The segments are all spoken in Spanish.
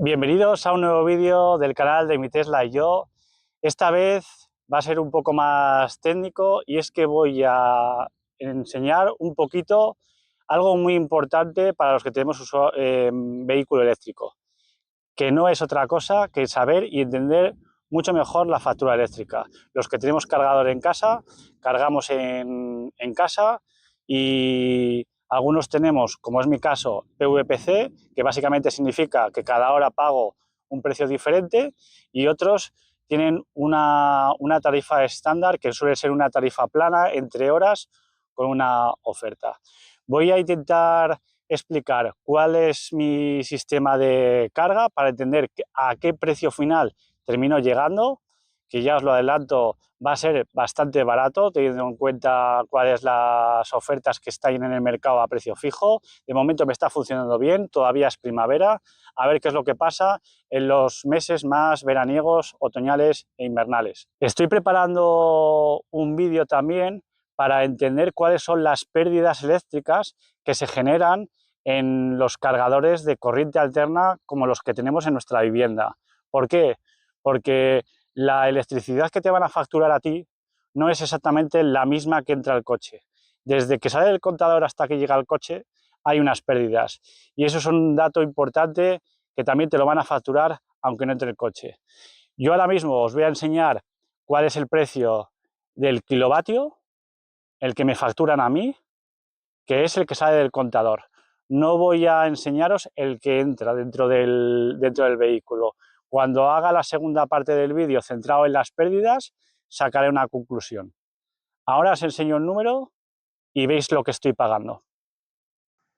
Bienvenidos a un nuevo vídeo del canal de Mi Tesla y yo. Esta vez va a ser un poco más técnico y es que voy a enseñar un poquito algo muy importante para los que tenemos vehículo eléctrico, que no es otra cosa que saber y entender mucho mejor la factura eléctrica. Los que tenemos cargador en casa, cargamos en casa y algunos tenemos, como es mi caso, PVPC, que básicamente significa que cada hora pago un precio diferente, y otros tienen una tarifa estándar que suele ser una tarifa plana entre horas con una oferta. Voy a intentar explicar cuál es mi sistema de carga para entender a qué precio final termino llegando, que ya os lo adelanto, va a ser bastante barato teniendo en cuenta cuáles las ofertas que están en el mercado a precio fijo. De momento me está funcionando bien, todavía es primavera, a ver qué es lo que pasa en los meses más veraniegos, otoñales e invernales. Estoy preparando un vídeo también para entender cuáles son las pérdidas eléctricas que se generan en los cargadores de corriente alterna como los que tenemos en nuestra vivienda. ¿Por qué? Porque la electricidad que te van a facturar a ti no es exactamente la misma que entra al coche. Desde que sale del contador hasta que llega al coche hay unas pérdidas, y eso es un dato importante que también te lo van a facturar aunque no entre el coche. Yo ahora mismo os voy a enseñar cuál es el precio del kilovatio, el que me facturan a mí, que es el que sale del contador. No voy a enseñaros el que entra dentro del vehículo. Cuando haga la segunda parte del vídeo centrado en las pérdidas, sacaré una conclusión. Ahora os enseño el número y veis lo que estoy pagando.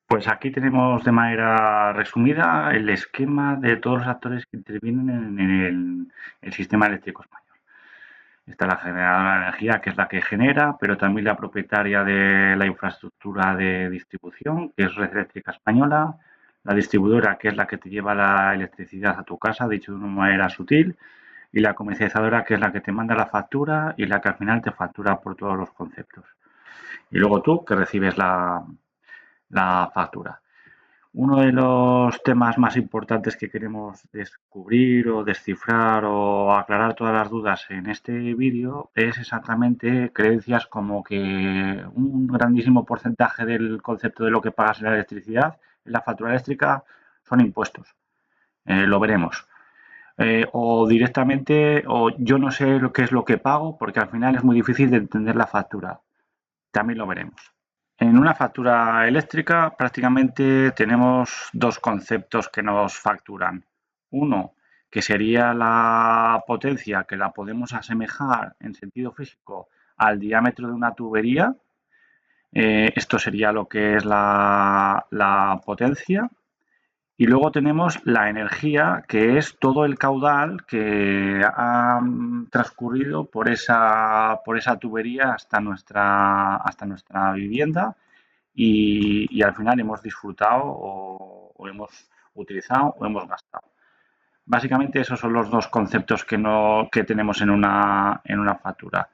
Pues aquí tenemos de manera resumida el esquema de todos los actores que intervienen en el sistema eléctrico español. Está la generadora de energía, que es la que genera, pero también la propietaria de la infraestructura de distribución, que es Red Eléctrica Española, la distribuidora, que es la que te lleva la electricidad a tu casa, dicho de una manera sutil, y la comercializadora, que es la que te manda la factura y la que al final te factura por todos los conceptos. Y luego tú, que recibes la factura. Uno de los temas más importantes que queremos descubrir o descifrar o aclarar todas las dudas en este vídeo es exactamente creencias como que un grandísimo porcentaje del concepto de lo que pagas en la electricidad, en la factura eléctrica, son impuestos. Lo veremos. O directamente, o yo no sé lo que es lo que pago, porque al final es muy difícil de entender la factura. También lo veremos. En una factura eléctrica prácticamente tenemos dos conceptos que nos facturan. Uno, que sería la potencia, que la podemos asemejar en sentido físico al diámetro de una tubería. Esto sería lo que es la potencia. Y luego tenemos la energía, que es todo el caudal que ha transcurrido por esa tubería hasta nuestra vivienda y al final hemos disfrutado o hemos utilizado o hemos gastado. Básicamente esos son los dos conceptos que tenemos en una factura.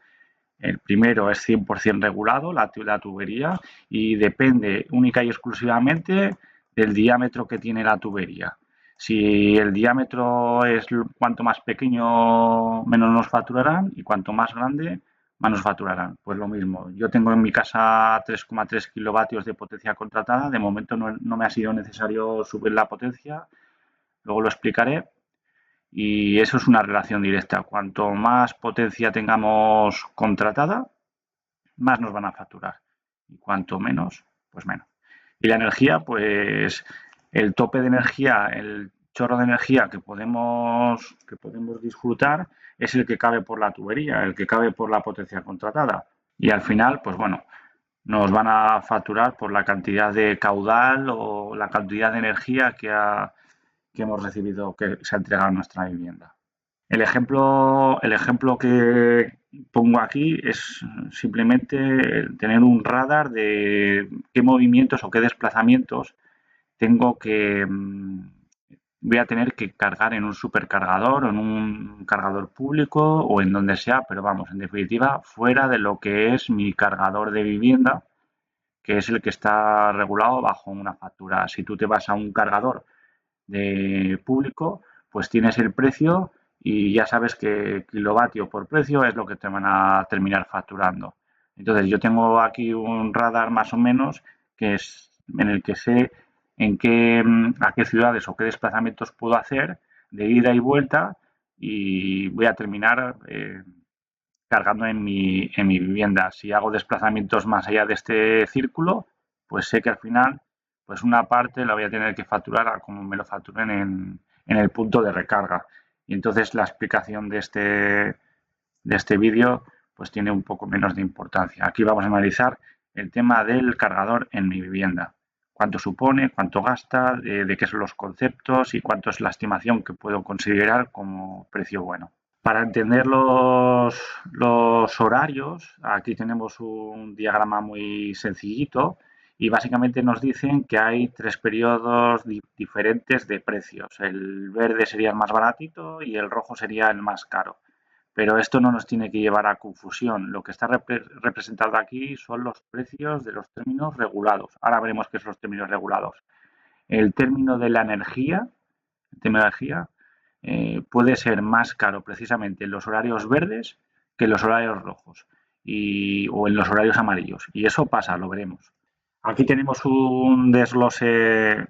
El primero es 100% regulado, la tubería, y depende única y exclusivamente del diámetro que tiene la tubería. Si el diámetro es cuanto más pequeño, menos nos facturarán, y cuanto más grande, más nos facturarán. Pues lo mismo, yo tengo en mi casa 3,3 kilovatios de potencia contratada, de momento no me ha sido necesario subir la potencia, luego lo explicaré. Y eso es una relación directa. Cuanto más potencia tengamos contratada, más nos van a facturar. Y cuanto menos, pues menos. Y la energía, pues el tope de energía, el chorro de energía que podemos disfrutar es el que cabe por la tubería, el que cabe por la potencia contratada. Y al final, pues bueno, nos van a facturar por la cantidad de caudal o la cantidad de energía que hemos recibido, que se ha entregado a nuestra vivienda. El ejemplo que pongo aquí es simplemente tener un radar de qué movimientos o qué desplazamientos tengo que voy a tener que cargar en un supercargador o en un cargador público o en donde sea, pero vamos, en definitiva, fuera de lo que es mi cargador de vivienda, que es el que está regulado bajo una factura. Si tú te vas a un cargador de público, pues tienes el precio y ya sabes que kilovatio por precio es lo que te van a terminar facturando. Entonces yo tengo aquí un radar más o menos que es en el que sé a qué ciudades o qué desplazamientos puedo hacer de ida y vuelta y voy a terminar cargando en mi vivienda. Si hago desplazamientos más allá de este círculo, pues sé que al final, pues una parte la voy a tener que facturar a como me lo facturen en el punto de recarga. Y entonces la explicación de este vídeo pues tiene un poco menos de importancia. Aquí vamos a analizar el tema del cargador en mi vivienda. Cuánto supone, cuánto gasta, de qué son los conceptos y cuánto es la estimación que puedo considerar como precio bueno. Para entender los horarios, aquí tenemos un diagrama muy sencillito y básicamente nos dicen que hay tres periodos diferentes de precios. El verde sería el más baratito y el rojo sería el más caro. Pero esto no nos tiene que llevar a confusión. Lo que está representado aquí son los precios de los términos regulados. Ahora veremos qué son los términos regulados. El término de la energía, puede ser más caro precisamente en los horarios verdes que en los horarios rojos o en los horarios amarillos. Y eso pasa, lo veremos. Aquí tenemos un desglose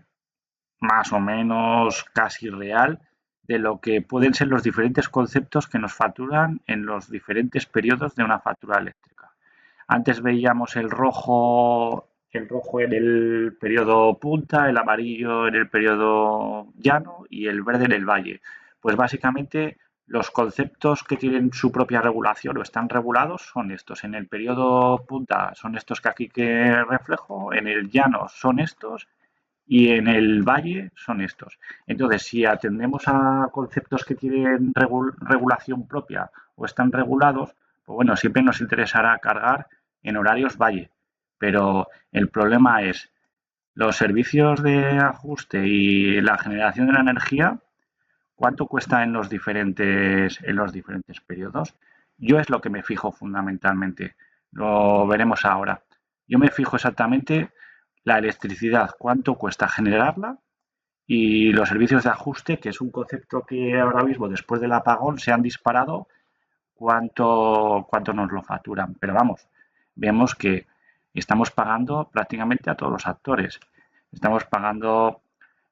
más o menos casi real de lo que pueden ser los diferentes conceptos que nos facturan en los diferentes periodos de una factura eléctrica. Antes veíamos el rojo en el periodo punta, el amarillo en el periodo llano y el verde en el valle. Pues básicamente los conceptos que tienen su propia regulación o están regulados son estos. En el periodo punta son estos que aquí que reflejo, en el llano son estos y en el valle son estos. Entonces, si atendemos a conceptos que tienen regulación propia o están regulados, pues bueno, siempre nos interesará cargar en horarios valle. Pero el problema es los servicios de ajuste y la generación de la energía, ¿cuánto cuesta en los diferentes periodos? Yo es lo que me fijo fundamentalmente. Lo veremos ahora. Yo me fijo exactamente la electricidad, cuánto cuesta generarla y los servicios de ajuste, que es un concepto que ahora mismo, después del apagón, se han disparado, cuánto nos lo facturan. Pero vamos, vemos que estamos pagando prácticamente a todos los actores. Estamos pagando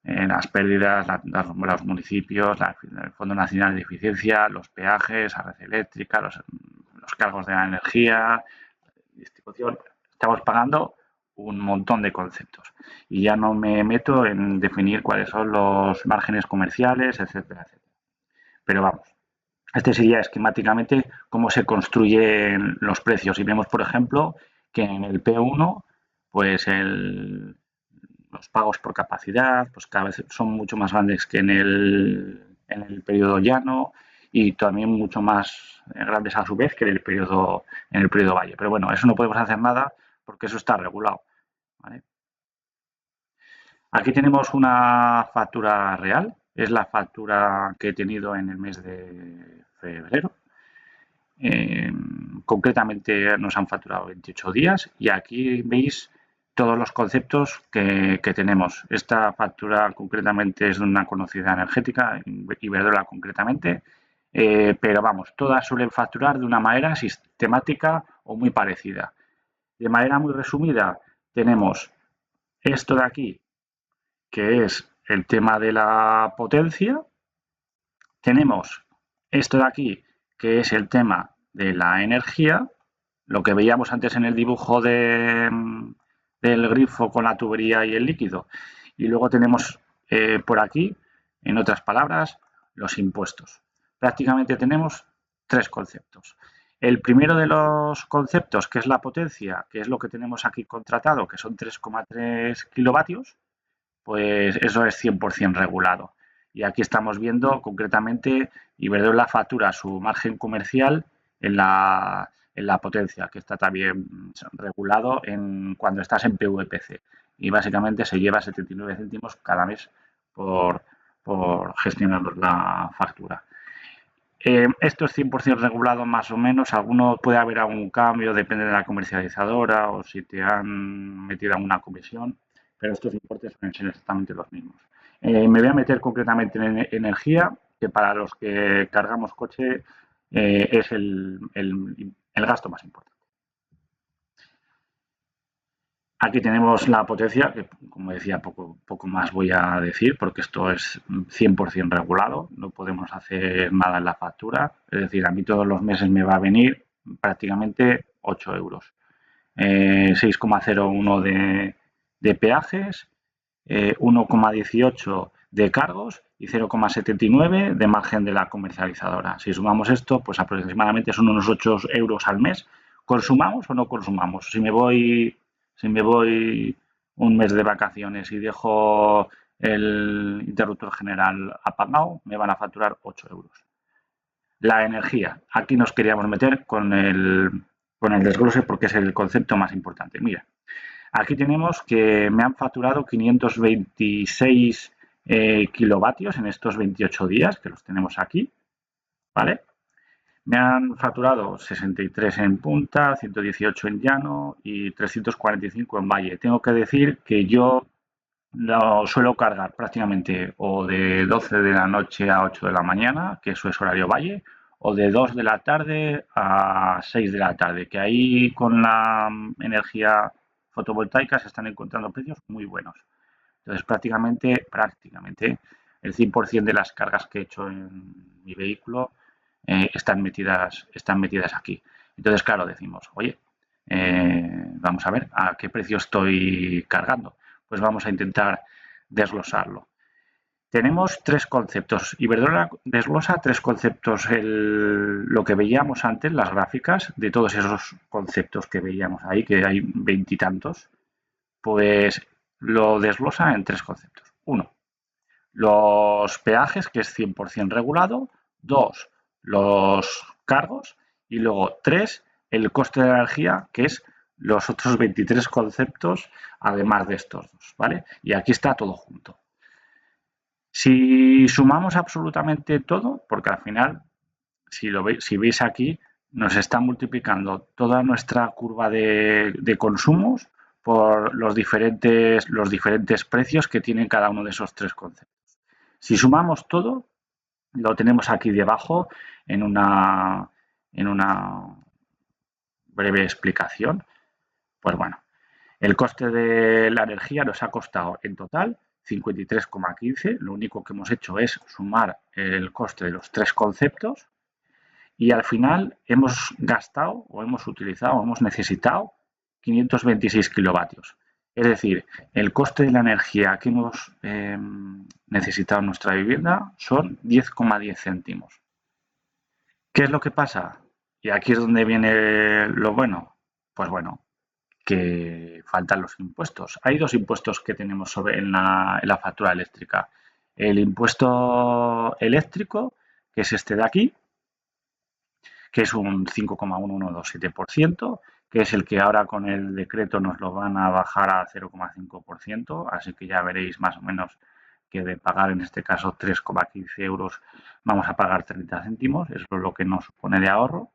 las pérdidas, los municipios, el Fondo Nacional de Eficiencia, los peajes, la red eléctrica, los cargos de la energía, distribución. Estamos pagando un montón de conceptos y ya no me meto en definir cuáles son los márgenes comerciales, etcétera, etcétera. Pero vamos, este sería esquemáticamente cómo se construyen los precios y vemos, por ejemplo, que en el P1 pues los pagos por capacidad pues cada vez son mucho más grandes que en el periodo llano y también mucho más grandes a su vez que en el periodo valle. Pero bueno, eso no podemos hacer nada porque eso está regulado. ¿Vale? Aquí tenemos una factura real, es la factura que he tenido en el mes de febrero. Concretamente nos han facturado 28 días y aquí veis todos los conceptos que tenemos. Esta factura concretamente es de una conocida energética, Iberdrola concretamente, pero vamos, todas suelen facturar de una manera sistemática o muy parecida. De manera muy resumida, tenemos esto de aquí, que es el tema de la potencia. Tenemos esto de aquí, que es el tema de la energía, lo que veíamos antes en el dibujo del grifo con la tubería y el líquido. Y luego tenemos por aquí, en otras palabras, los impuestos. Prácticamente tenemos tres conceptos. El primero de los conceptos, que es la potencia, que es lo que tenemos aquí contratado, que son 3,3 kilovatios, pues eso es 100% regulado. Y aquí estamos viendo concretamente Iberdrola factura su margen comercial en la potencia, que está también regulado cuando estás en PVPC. Y básicamente se lleva 79 céntimos cada mes por gestionar la factura. Esto es 100% regulado más o menos, puede haber algún cambio, depende de la comercializadora o si te han metido alguna comisión, pero estos importes suelen ser exactamente los mismos. Me voy a meter concretamente en energía, que para los que cargamos coche es el gasto más importante. Aquí tenemos la potencia, que como decía, poco más voy a decir, porque esto es 100% regulado, no podemos hacer nada en la factura. Es decir, a mí todos los meses me va a venir prácticamente 8 euros. 6,01 de peajes, 1,18 de cargos y 0,79 de margen de la comercializadora. Si sumamos esto, pues aproximadamente son unos 8 euros al mes. ¿Consumamos o no consumamos? Si me voy un mes de vacaciones y dejo el interruptor general apagado, me van a facturar 8 euros. La energía. Aquí nos queríamos meter con el desglose porque es el concepto más importante. Mira, aquí tenemos que me han facturado 526 kilovatios en estos 28 días, que los tenemos aquí, ¿vale? Me han facturado 63 en punta, 118 en llano y 345 en valle. Tengo que decir que yo lo suelo cargar prácticamente o de 12 de la noche a 8 de la mañana, que eso es horario valle, o de 2 de la tarde a 6 de la tarde, que ahí con la energía fotovoltaica se están encontrando precios muy buenos. Entonces prácticamente el 100% de las cargas que he hecho en mi vehículo están metidas aquí. Entonces, claro, decimos, oye, vamos a ver a qué precio estoy cargando. Pues vamos a intentar desglosarlo. Tenemos tres conceptos. Iberdrola desglosa tres conceptos. Lo que veíamos antes, las gráficas, de todos esos conceptos que veíamos ahí, que hay veintitantos, pues lo desglosa en tres conceptos. Uno, los peajes, que es 100% regulado. Dos, los cargos. Y luego, tres, el coste de la energía, que es los otros 23 conceptos, además de estos dos, ¿vale? Y aquí está todo junto. Si sumamos absolutamente todo, porque al final, si veis aquí, nos está multiplicando toda nuestra curva de consumos por los diferentes precios que tienen cada uno de esos tres conceptos. Si sumamos todo, lo tenemos aquí debajo en una breve explicación. Pues bueno, el coste de la energía nos ha costado en total 53,15. Lo único que hemos hecho es sumar el coste de los tres conceptos y al final hemos gastado o hemos utilizado o hemos necesitado 526 kilovatios. Es decir, el coste de la energía que hemos necesitado en nuestra vivienda son 10,10 céntimos. ¿Qué es lo que pasa? Y aquí es donde viene lo bueno. Pues bueno, que faltan los impuestos. Hay dos impuestos que tenemos en la factura eléctrica. El impuesto eléctrico, que es este de aquí, que es un 5,1127%, que es el que ahora con el decreto nos lo van a bajar a 0,5%, así que ya veréis más o menos que de pagar en este caso 3,15 euros vamos a pagar 30 céntimos, eso es lo que nos supone de ahorro.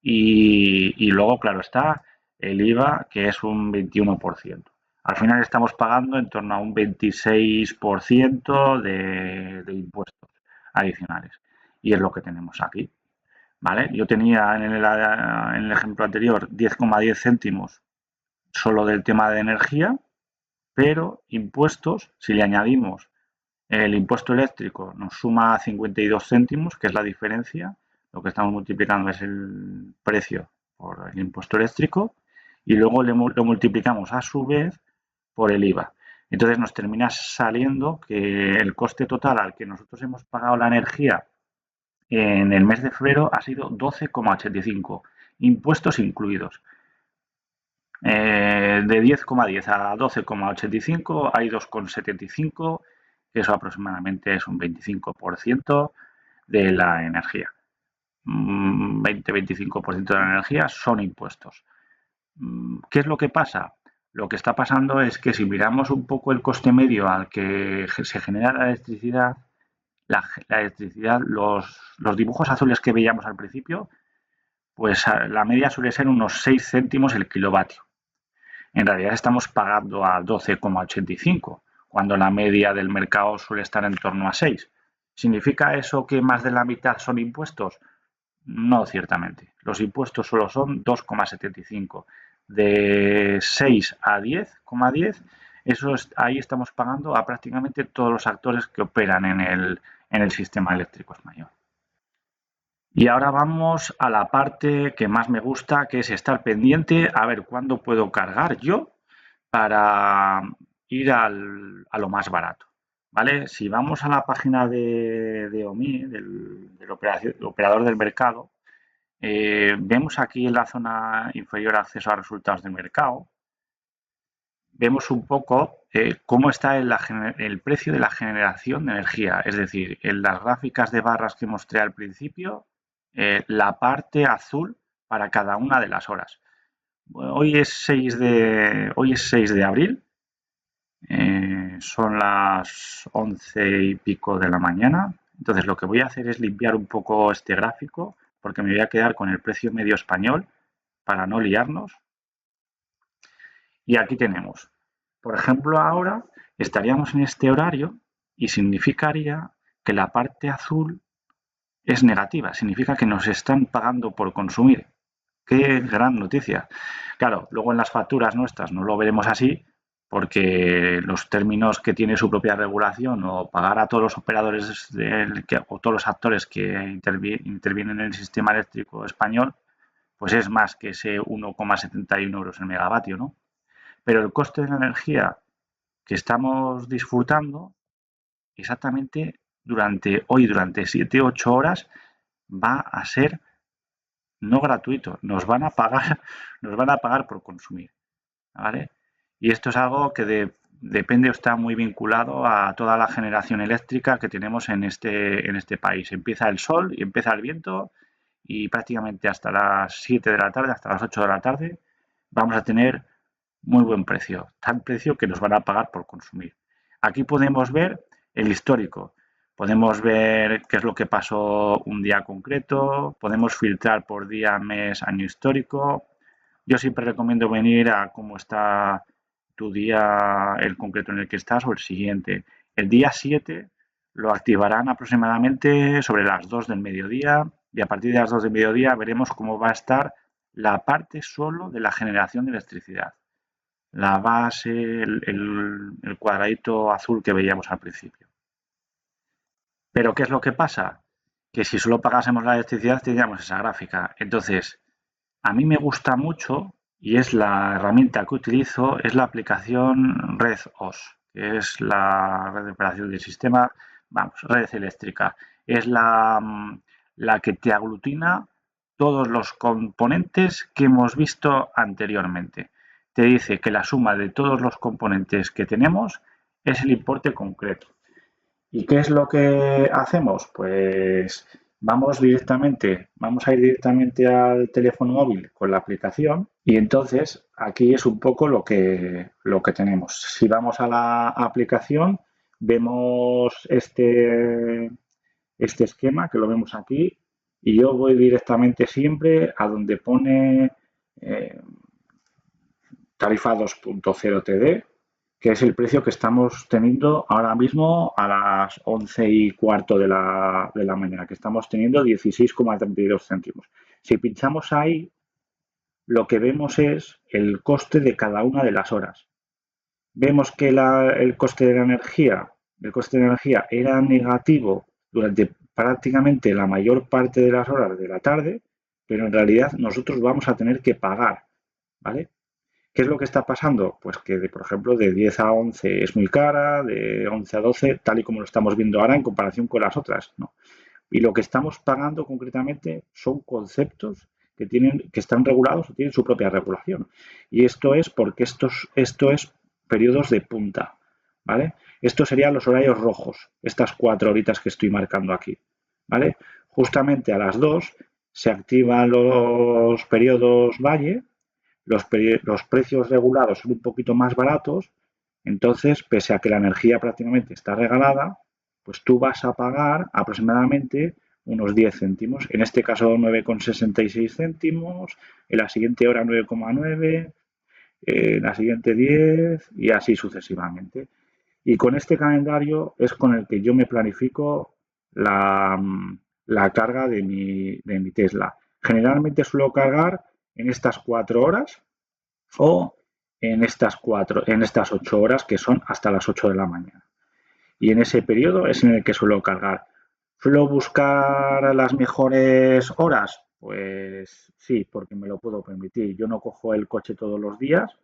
Y luego, claro, está el IVA, que es un 21%. Al final estamos pagando en torno a un 26% de impuestos adicionales. Y es lo que tenemos aquí. ¿Vale? Yo tenía en el ejemplo anterior 10,10 céntimos solo del tema de energía, pero impuestos, si le añadimos el impuesto eléctrico, nos suma 52 céntimos, que es la diferencia. Lo que estamos multiplicando es el precio por el impuesto eléctrico y luego lo multiplicamos a su vez por el IVA. Entonces nos termina saliendo que el coste total al que nosotros hemos pagado la energía en el mes de febrero ha sido 12,85, impuestos incluidos. De 10,10 a 12,85 hay 2,75, que eso aproximadamente es un 25% de la energía. 20-25% de la energía son impuestos. ¿Qué es lo que pasa? Lo que está pasando es que si miramos un poco el coste medio al que se genera la electricidad, los dibujos azules que veíamos al principio, pues la media suele ser unos 6 céntimos el kilovatio. En realidad estamos pagando a 12,85, cuando la media del mercado suele estar en torno a 6. ¿Significa eso que más de la mitad son impuestos? No, ciertamente. Los impuestos solo son 2,75. De 6 a 10,10, ahí estamos pagando a prácticamente todos los actores que operan en el sistema eléctrico español. Y ahora vamos a la parte que más me gusta, que es estar pendiente a ver cuándo puedo cargar yo para ir a lo más barato. ¿Vale? Si vamos a la página de OMI, del operador del mercado, vemos aquí en la zona inferior acceso a resultados del mercado, vemos un poco cómo está el precio de la generación de energía, es decir, en las gráficas de barras que mostré al principio, la parte azul para cada una de las horas. Bueno, hoy es 6 de abril, son las 11 y pico de la mañana. Entonces lo que voy a hacer es limpiar un poco este gráfico porque me voy a quedar con el precio medio español para no liarnos. Y aquí tenemos, por ejemplo, ahora estaríamos en este horario y significaría que la parte azul es negativa, significa que nos están pagando por consumir. ¡Qué gran noticia! Claro, luego en las facturas nuestras no lo veremos así porque los términos que tiene su propia regulación o pagar a todos los operadores o todos los actores que intervienen en el sistema eléctrico español, pues es más que ese 1,71 euros el megavatio, ¿no? Pero el coste de la energía que estamos disfrutando exactamente durante 7 u 8 horas va a ser no gratuito, nos van a pagar por consumir, ¿vale? Y esto es algo que depende o está muy vinculado a toda la generación eléctrica que tenemos en este país. Empieza el sol y empieza el viento y prácticamente hasta las 7 de la tarde, hasta las 8 de la tarde, vamos a tener muy buen precio, tal precio que nos van a pagar por consumir. Aquí podemos ver el histórico, podemos ver qué es lo que pasó un día concreto, podemos filtrar por día, mes, año histórico. Yo siempre recomiendo venir a cómo está tu día, el concreto en el que estás o el siguiente. El día 7 lo activarán aproximadamente sobre las 2 del mediodía y a partir de las 2 del mediodía veremos cómo va a estar la parte solo de la generación de electricidad. La base, el cuadradito azul que veíamos al principio. Pero ¿qué es lo que pasa? Que si solo pagásemos la electricidad tendríamos esa gráfica. Entonces, a mí me gusta mucho y es la herramienta que utilizo, es la aplicación RedOS, que es la red de operación del sistema, vamos, red eléctrica. Es la que te aglutina todos los componentes que hemos visto anteriormente. Te dice que la suma de todos los componentes que tenemos es el importe concreto. ¿Y qué es lo que hacemos? Pues vamos a ir directamente al teléfono móvil con la aplicación y entonces aquí es un poco lo que tenemos. Si vamos a la aplicación, vemos este esquema que lo vemos aquí y yo voy directamente siempre a donde pone tarifa 2.0 TD, que es el precio que estamos teniendo ahora mismo a las 11:15 de la mañana, que estamos teniendo 16,32 céntimos. Si pinchamos ahí, lo que vemos es el coste de cada una de las horas. Vemos que el coste de la energía era negativo durante prácticamente la mayor parte de las horas de la tarde, pero en realidad nosotros vamos a tener que pagar, ¿vale? ¿Qué es lo que está pasando? Pues que, por ejemplo, de 10 a 11 es muy cara, de 11 a 12, tal y como lo estamos viendo ahora en comparación con las otras, ¿no? Y lo que estamos pagando concretamente son conceptos que están regulados o tienen su propia regulación. Y esto es porque esto es periodos de punta, ¿vale? Estos serían los horarios rojos, estas 4 horitas que estoy marcando aquí, ¿vale? Justamente a las 2 se activan los periodos valle. Los precios regulados son un poquito más baratos, entonces, pese a que la energía prácticamente está regalada, pues tú vas a pagar aproximadamente unos 10 céntimos. En este caso 9,66 céntimos, en la siguiente hora 9,9, en la siguiente 10 y así sucesivamente. Y con este calendario es con el que yo me planifico la, la carga de mi Tesla. Generalmente suelo cargar en estas 4 horas o en estas 8 horas que son hasta las 8 de la mañana. Y en ese periodo es en el que suelo cargar. ¿Suelo buscar las mejores horas? Pues sí, porque me lo puedo permitir. Yo no cojo el coche todos los días,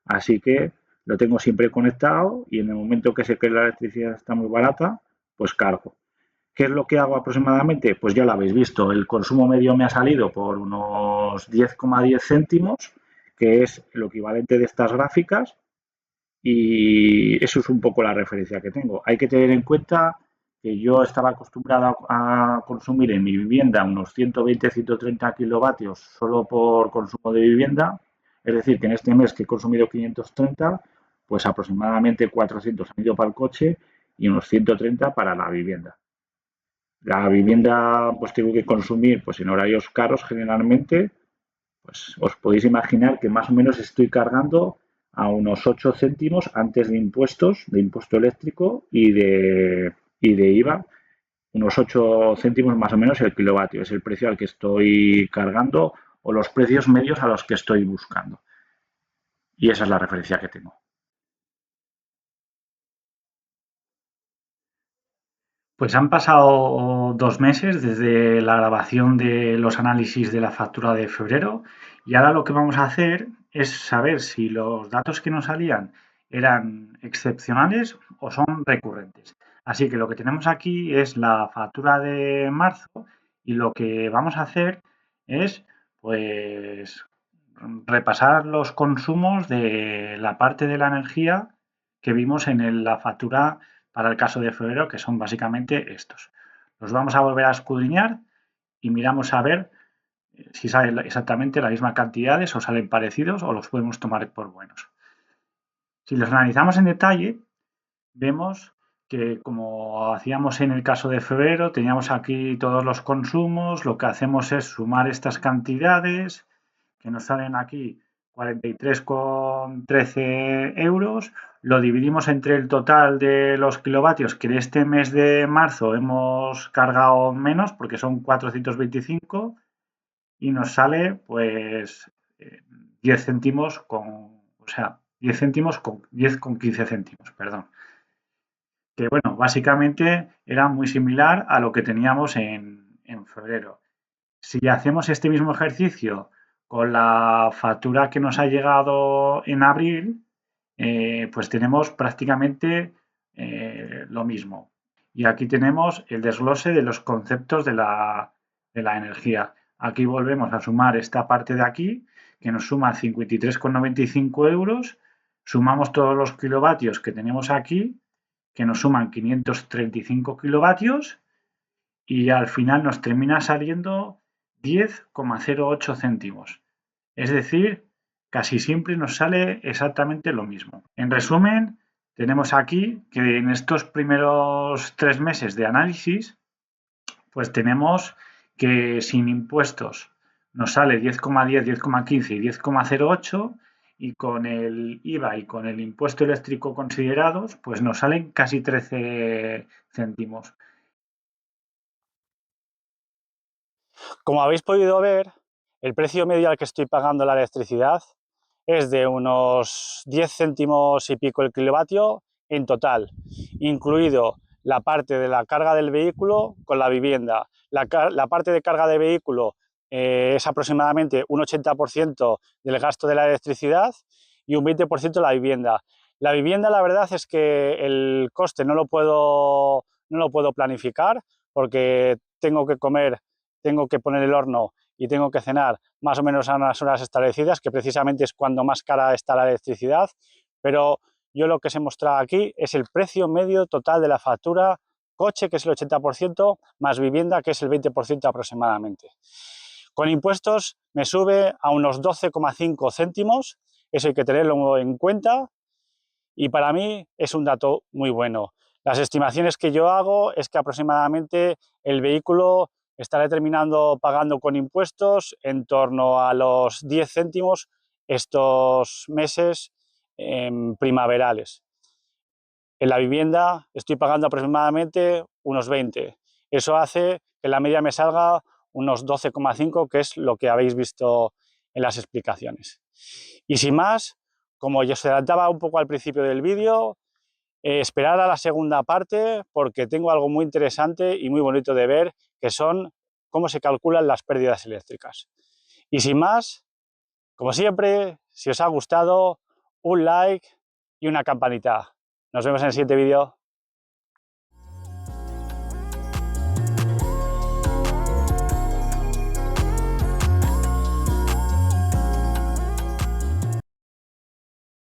así que lo tengo siempre conectado y en el momento que sé que la electricidad está muy barata, pues cargo. ¿Qué es lo que hago aproximadamente? Pues ya lo habéis visto, el consumo medio me ha salido por unos 10,10 céntimos, que es lo equivalente de estas gráficas, y eso es un poco la referencia que tengo. Hay que tener en cuenta que yo estaba acostumbrado a consumir en mi vivienda unos 120-130 kilovatios solo por consumo de vivienda. Es decir, que en este mes que he consumido 530, pues aproximadamente 400 han ido para el coche y unos 130 para la vivienda. La vivienda, pues tengo que consumir pues en horarios caros generalmente, pues os podéis imaginar que más o menos estoy cargando a unos 8 céntimos antes de impuesto eléctrico y de IVA, unos 8 céntimos más o menos el kilovatio. Es el precio al que estoy cargando o los precios medios a los que estoy buscando. Y esa es la referencia que tengo. Pues han pasado 2 meses desde la grabación de los análisis de la factura de febrero y ahora lo que vamos a hacer es saber si los datos que nos salían eran excepcionales o son recurrentes. Así que lo que tenemos aquí es la factura de marzo y lo que vamos a hacer es pues repasar los consumos de la parte de la energía que vimos en la factura para el caso de febrero, que son básicamente estos. Los vamos a volver a escudriñar y miramos a ver si salen exactamente las mismas cantidades o salen parecidos o los podemos tomar por buenos. Si los analizamos en detalle, vemos que como hacíamos en el caso de febrero, teníamos aquí todos los consumos, lo que hacemos es sumar estas cantidades que nos salen aquí 43,13 euros, lo dividimos entre el total de los kilovatios que en este mes de marzo hemos cargado menos porque son 425 y nos sale pues 10 céntimos o sea, 10 céntimos con 10,15 céntimos, perdón. Que bueno, básicamente era muy similar a lo que teníamos en febrero. Si hacemos este mismo ejercicio con la factura que nos ha llegado en abril, pues tenemos prácticamente lo mismo. Y aquí tenemos el desglose de los conceptos de la energía. Aquí volvemos a sumar esta parte de aquí, que nos suma 53,95 euros. Sumamos todos los kilovatios que tenemos aquí, que nos suman 535 kilovatios y al final nos termina saliendo 10,08 céntimos. Es decir, casi siempre nos sale exactamente lo mismo. En resumen, tenemos aquí que en estos primeros 3 meses de análisis, pues tenemos que sin impuestos nos sale 10,10, 10,15 y 10,08 y con el IVA y con el impuesto eléctrico considerados, pues nos salen casi 13 céntimos. Como habéis podido ver, el precio medio al que estoy pagando la electricidad es de unos 10 céntimos y pico el kilovatio en total, incluido la parte de la carga del vehículo con la vivienda. La parte de carga de vehículo es aproximadamente un 80% del gasto de la electricidad y un 20% la vivienda. La vivienda, la verdad es que el coste no lo puedo planificar porque tengo que comer, tengo que poner el horno y tengo que cenar más o menos a unas horas establecidas, que precisamente es cuando más cara está la electricidad, pero yo lo que os he mostrado aquí es el precio medio total de la factura coche, que es el 80%, más vivienda, que es el 20% aproximadamente. Con impuestos me sube a unos 12,5 céntimos, eso hay que tenerlo en cuenta, y para mí es un dato muy bueno. Las estimaciones que yo hago es que aproximadamente el vehículo estará terminando pagando con impuestos en torno a los 10 céntimos estos meses primaverales. En la vivienda estoy pagando aproximadamente unos 20. Eso hace que la media me salga unos 12,5, que es lo que habéis visto en las explicaciones. Y sin más, como ya os adelantaba un poco al principio del vídeo, esperar a la segunda parte porque tengo algo muy interesante y muy bonito de ver, que son cómo se calculan las pérdidas eléctricas. Y sin más, como siempre, si os ha gustado, un like y una campanita. Nos vemos en el siguiente vídeo.